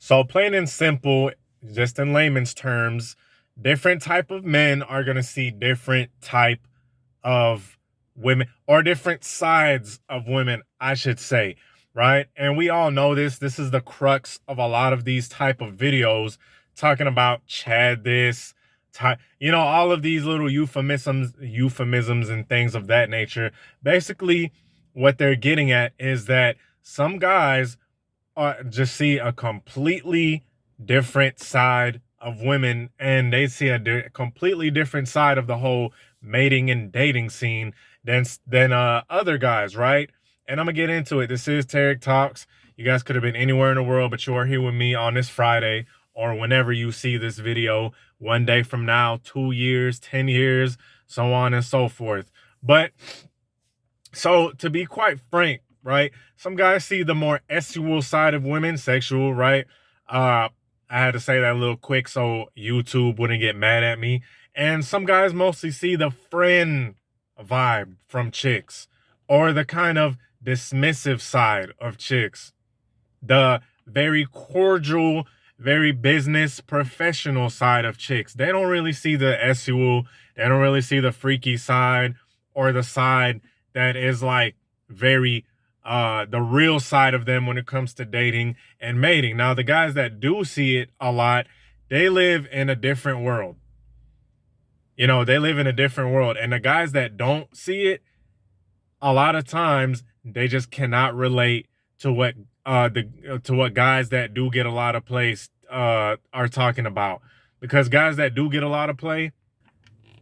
So plain and simple, just in layman's terms, different type of men are going to see different type of women, or different sides of women, I should say, right? And we all know this. This is the crux of a lot of these type of videos talking about Chad this, all of these little euphemisms and things of that nature. Basically, what they're getting at is that some guys just see a completely different side of women, and they see a completely different side of the whole mating and dating scene than other guys, right? And I'm gonna get into it. This is Tarik Talks. You guys could have been anywhere in the world, but you are here with me on this Friday, or whenever you see this video, one day from now, 2 years, 10 years, so on and so forth. But so to be quite frank, right? Some guys see the more sexual side of women, sexual, right? I had to say that a little quick so YouTube wouldn't get mad at me. And some guys mostly see the friend vibe from chicks, or the kind of dismissive side of chicks, the very cordial, very business professional side of chicks. They don't really see the sexual, they don't really see the freaky side, or the side that is like very the real side of them when it comes to dating and mating. Now, the guys that do see it a lot, they live in a different world. They live in a different world. And the guys that don't see it, a lot of times they just cannot relate to what guys that do get a lot of play are talking about. Because guys that do get a lot of play,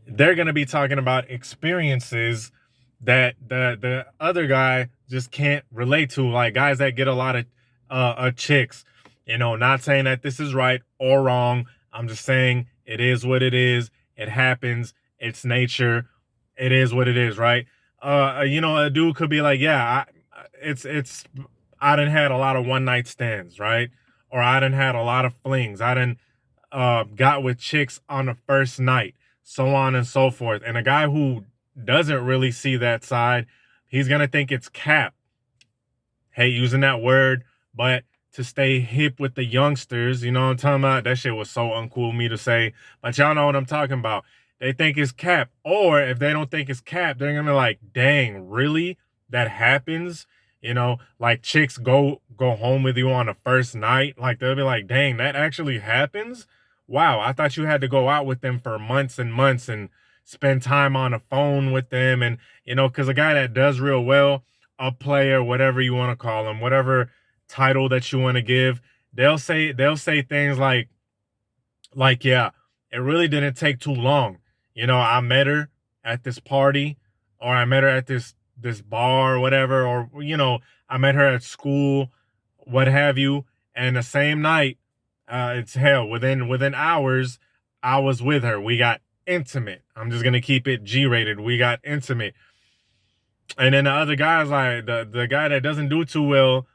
they're going to be talking about experiences that the other guy just can't relate to, like guys that get a lot of chicks. Not saying that this is right or wrong. I'm just saying it is what it is. It happens. It's nature. It is what it is, right? A dude could be like, yeah, I done had a lot of one night stands, right? Or I done had a lot of flings. I done got with chicks on the first night, so on and so forth. And a guy who doesn't really see that side, he's gonna think it's cap. Hate using that word, but to stay hip with the youngsters, you know what I'm talking about? That shit was so uncool of me to say, but y'all know what I'm talking about. They think it's cap. Or if they don't think it's cap, they're gonna be like, dang, really? That happens? Like chicks go home with you on the first night. Like they'll be like, dang, that actually happens? Wow, I thought you had to go out with them for months and months and spend time on the phone with them. And, because a guy that does real well, a player, whatever you want to call him, whatever title that you want to give, they'll say things like, yeah, it really didn't take too long. I met her at this party, or I met her at this bar or whatever, or, I met her at school, what have you. And the same night, it's hell, within hours, I was with her. We got intimate. I'm just gonna keep it G-rated. We got intimate. And then the other guys, like the guy that doesn't do too well,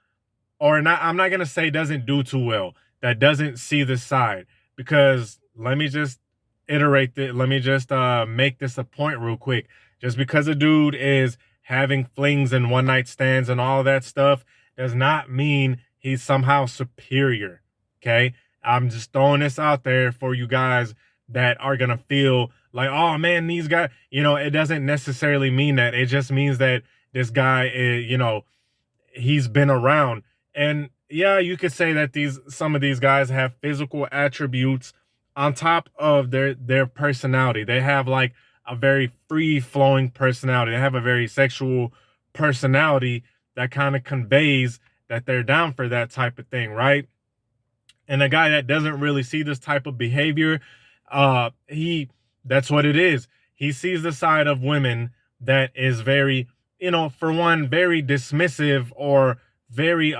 or not, I'm not gonna say doesn't do too well, that doesn't see this side. Because let me just iterate it. Let me just make this a point real quick. Just because a dude is having flings and one night stands and all that stuff does not mean he's somehow superior. Okay, I'm just throwing this out there for you guys that are gonna feel like, oh man, these guys, it doesn't necessarily mean that. It just means that this guy is, he's been around. And yeah, you could say that some of these guys have physical attributes on top of their personality. They have like a very free flowing personality. They have a very sexual personality that kind of conveys that they're down for that type of thing, right? And a guy that doesn't really see this type of behavior, that's what it is. He sees the side of women that is very, for one, very dismissive, or very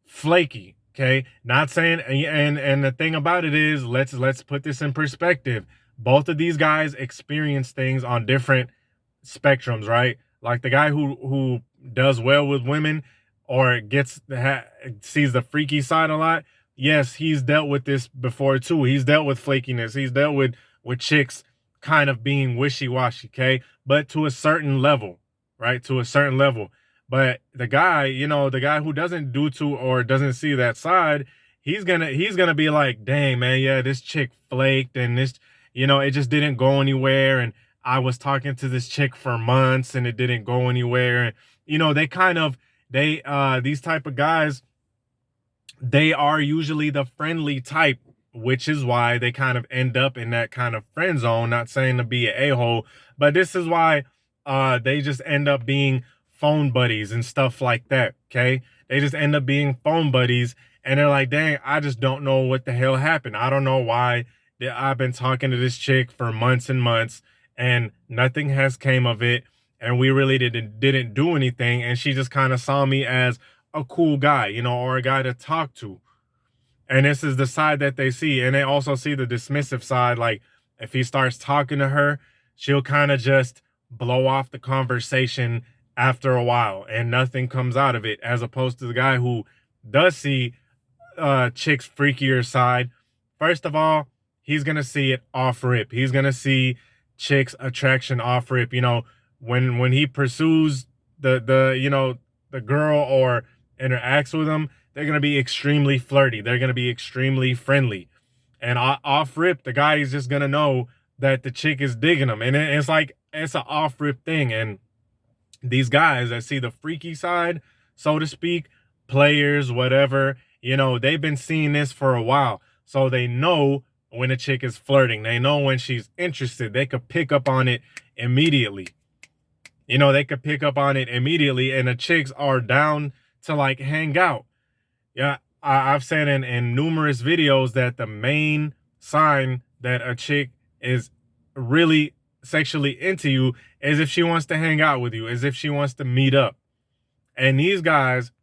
flaky. Okay, not saying, and the thing about it is, let's put this in perspective. Both of these guys experience things on different spectrums, right? Like the guy who does well with women, or sees the freaky side a lot. Yes, he's dealt with this before too. He's dealt with flakiness. He's dealt with chicks kind of being wishy-washy, okay? But to a certain level, right? To a certain level. But the guy who doesn't do to or doesn't see that side, he's gonna be like, dang man, yeah, this chick flaked and this, it just didn't go anywhere. And I was talking to this chick for months and it didn't go anywhere. And they kind of they these type of guys, they are usually the friendly type, which is why they kind of end up in that kind of friend zone. Not saying to be an a-hole, but this is why they just end up being phone buddies and stuff like that. Okay. They just end up being phone buddies and they're like, dang, I just don't know what the hell happened. I don't know why I've been talking to this chick for months and months and nothing has came of it. And we really didn't do anything. And she just kind of saw me as a cool guy, or a guy to talk to. And this is the side that they see. And they also see the dismissive side. Like if he starts talking to her, she'll kind of just blow off the conversation after a while and nothing comes out of it, as opposed to the guy who does see chick's freakier side. First of all, he's going to see it off rip. He's going to see chick's attraction off rip. When he pursues the girl or interacts with them, they're going to be extremely flirty. They're going to be extremely friendly. And off rip, the guy is just going to know that the chick is digging him. And it's like, it's an off rip thing. And these guys that see the freaky side, so to speak, players, whatever, they've been seeing this for a while. So they know when a chick is flirting. They know when she's interested. They could pick up on it immediately. They could pick up on it immediately, and the chicks are down to like hang out. Yeah, I've said in numerous videos that the main sign that a chick is really sexually into you is if she wants to hang out with you, as if she wants to meet up. And these guys,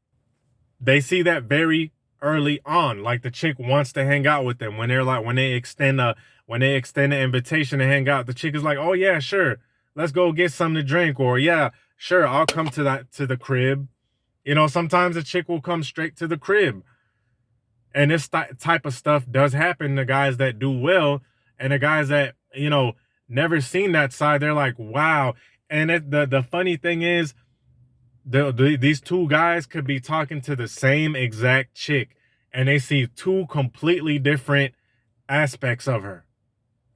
they see that very early on. Like the chick wants to hang out with them when they extend an invitation to hang out. The chick is like, oh yeah, sure, let's go get something to drink, or yeah, sure, I'll come to the crib. Sometimes a chick will come straight to the crib. And this type of stuff does happen to guys that do well, and the guys that, never seen that side, they're like, wow. And the funny thing is, these two guys could be talking to the same exact chick, and they see two completely different aspects of her,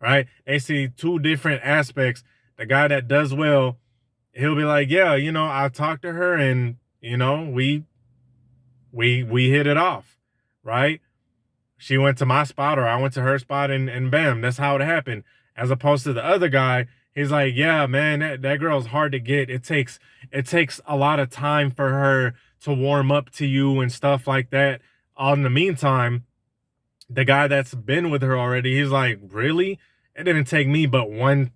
right? They see two different aspects. The guy that does well, he'll be like, yeah, I talked to her and, we hit it off, right? She went to my spot or I went to her spot and bam, that's how it happened. As opposed to the other guy, he's like, yeah, man, that girl's hard to get. It takes a lot of time for her to warm up to you and stuff like that. All in the meantime, the guy that's been with her already, he's like, really? It didn't take me but one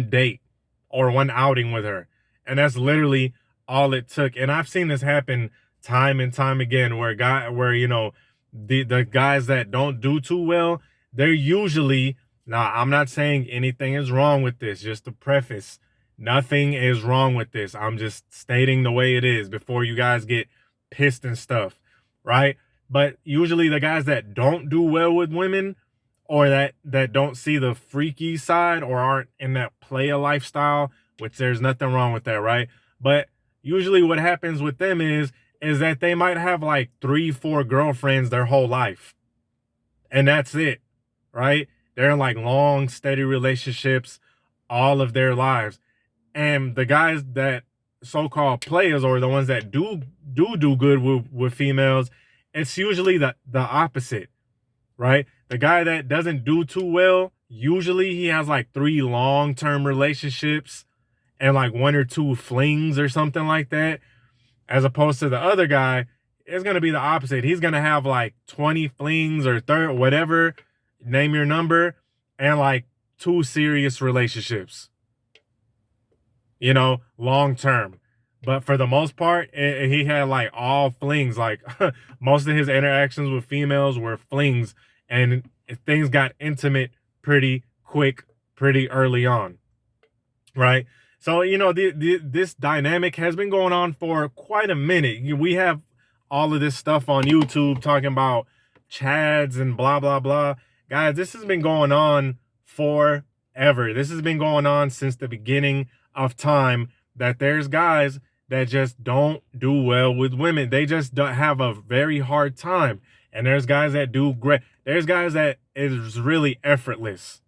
date or one outing with her. And that's literally all it took. And I've seen this happen time and time again where the guys that don't do too well, they're usually, now I'm not saying anything is wrong with this, just to preface, nothing is wrong with this. I'm just stating the way it is before you guys get pissed and stuff, right? But usually the guys that don't do well with women, or that don't see the freaky side or aren't in that playa lifestyle, which there's nothing wrong with that, right? But usually what happens with them is that they might have like 3-4 girlfriends their whole life. And that's it, right? They're in like long, steady relationships all of their lives. And the guys that so-called players, or the ones that do good with females, it's usually the opposite, right? The guy that doesn't do too well, usually he has like 3 long-term relationships and like 1 or 2 flings or something like that. As opposed to the other guy, it's going to be the opposite. He's going to have like 20 flings or whatever, name your number, and like 2 serious relationships, long term. But for the most part, he had like all flings. Like most of his interactions with females were flings, and things got intimate pretty quick, pretty early on, right? So, this dynamic has been going on for quite a minute. We have all of this stuff on YouTube talking about chads and blah, blah, blah. Guys, this has been going on forever. This has been going on since the beginning of time, that there's guys that just don't do well with women. They just don't have a very hard time. And there's guys that do great. There's guys that is really effortless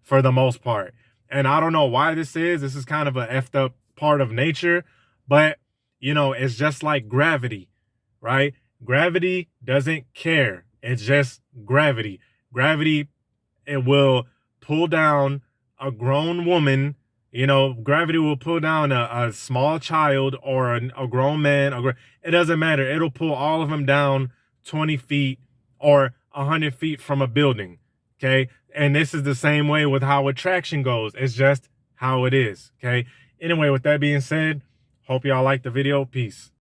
for the most part. And I don't know why this is. This is kind of a effed up part of nature, but you know, it's just like gravity, right? Gravity doesn't care. It's just gravity. Gravity, it will pull down a grown woman. You know, gravity will pull down a small child or a grown man. It doesn't matter. It'll pull all of them down 20 feet or 100 feet from a building. Okay. And this is the same way with how attraction goes. It's just how it is. Okay. Anyway, with that being said, hope y'all liked the video. Peace.